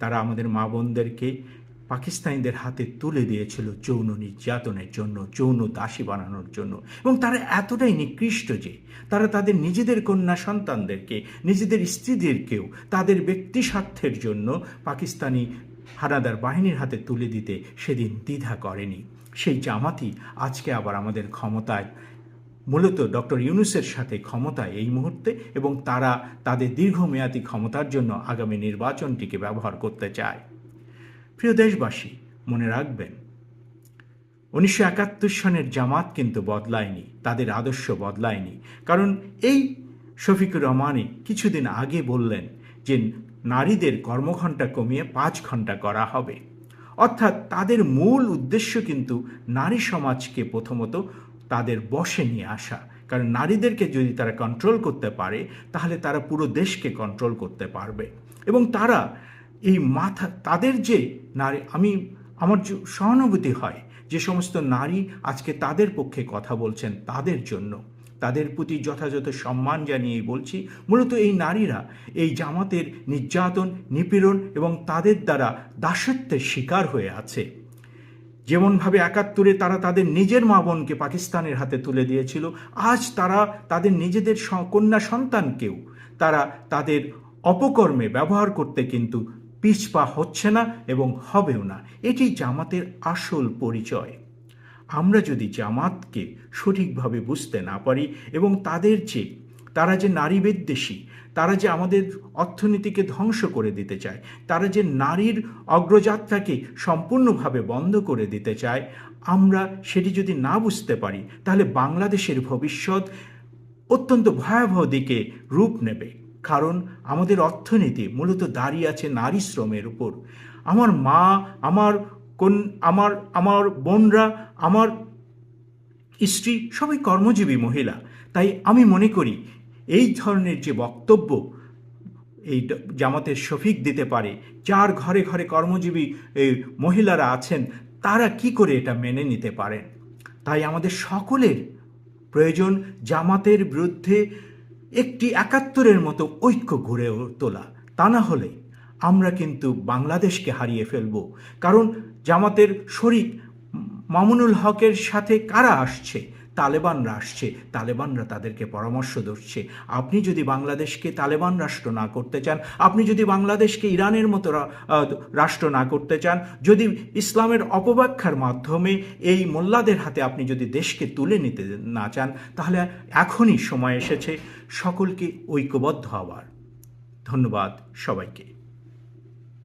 তারা আমাদের মা বোনদেরকে পাকিস্তানিদের হাতে তুলে দিয়েছিল যৌন নির্যাতনের জন্য, যৌন দাসী বানানোর জন্য। এবং তারা এতটাই নিকৃষ্ট যে তারা তাদের নিজেদের কন্যা সন্তানদেরকে, নিজেদের স্ত্রীদেরকেও তাদের ব্যক্তি স্বার্থের জন্য পাকিস্তানি হানাদার বাহিনীর হাতে তুলে দিতে সেদিন দ্বিধা করেনি। সেই জামাতই আজকে আবার আমাদের ক্ষমতায়, মূলত ডক্টর ইউনূসের সাথে ক্ষমতায় এই মুহূর্তে, এবং তারা তাদের দীর্ঘমেয়াদী ক্ষমতার জন্য আগামী নির্বাচনটিকে ব্যবহার করতে চায়। প্রিয় দেশবাসী, মনে রাখবেন 1971 সনের জামাত কিন্তু বদলায়নি, তাদের আদর্শ বদলায়নি। কারণ এই শফিকুর রহমানই কিছুদিন আগে বললেন যে নারীদের কর্মঘণ্টা কমিয়ে 5 ঘন্টা করা হবে। অর্থাৎ তাদের মূল উদ্দেশ্য কিন্তু নারী সমাজকে প্রথমত তাদের বশে নিয়ে আসা। কারণ নারীদেরকে যদি তারা কন্ট্রোল করতে পারে তাহলে তারা পুরো দেশকে কন্ট্রোল করতে পারবে। এবং তারা এই তাদের যে নারী, আমার সহানুভূতি হয় যে সমস্ত নারী আজকে তাদের পক্ষে কথা বলছেন, তাদের জন্য তাদের প্রতি যথাযথ সম্মান জানিয়েই বলছি। মূলত এই নারীরা এই জামাতের নির্যাতন, নিপীড়ন এবং তাদের দ্বারা দাসত্বের শিকার হয়ে আছে। যেমনভাবে 71-এ তারা তাদের নিজের মা বোনকে পাকিস্তানের হাতে তুলে দিয়েছিল, আজ তারা তাদের নিজেদের কন্যা সন্তানকেও তারা তাদের অপকর্মে ব্যবহার করতে কিন্তু পিছপা হচ্ছে না এবং হবেও না। এটি জামাতের আসল পরিচয়। আমরা যদি জামাতকে সঠিকভাবে বুঝতে না পারি এবং তারা যে নারী বিদ্বেষী, তারা যে আমাদের অর্থনীতিকে ধ্বংস করে দিতে চায়, তারা যে নারীর অগ্রযাত্রাকে সম্পূর্ণভাবে বন্ধ করে দিতে চায়, আমরা সেটি যদি না বুঝতে পারি তাহলে বাংলাদেশের ভবিষ্যৎ অত্যন্ত ভয়াবহ দিকে রূপ নেবে। কারণ আমাদের অর্থনীতি মূলত দাঁড়িয়ে আছে নারী শ্রমের উপর। আমার মা, আমার বোনরা, আমার স্ত্রী সবাই কর্মজীবী মহিলা। তাই আমি মনে করি এই ধরনের যে বক্তব্য এই জামাতের শফিক দিতে পারে, যার ঘরে ঘরে কর্মজীবী মহিলারা আছেন, তারা কি করে এটা মেনে নিতে পারেন? তাই আমাদের সকলের প্রয়োজন জামাতের বিরুদ্ধে একটি 71-এর মতো ঐক্য গড়ে তোলা। তা না হলে আমরা কিন্তু বাংলাদেশকে হারিয়ে ফেলব। কারণ জামাতের শরিক মামুনুল হকের সাথে কারা আসছে? তালেবানরা আসছে। তালেবানরা তাদেরকে পরামর্শ দিচ্ছে, আপনি যদি বাংলাদেশকে তালেবান রাষ্ট্র না করতে চান, আপনি যদি বাংলাদেশকে ইরানের মতো রাষ্ট্র না করতে চান, যদি ইসলামের অপব্যাখ্যার মাধ্যমে এই মোল্লাদের হাতে আপনি যদি দেশকে তুলে নিতে না চান, তাহলে এখনই সময় এসেছে সকলকে ঐক্যবদ্ধ হওয়ার। ধন্যবাদ সবাইকে।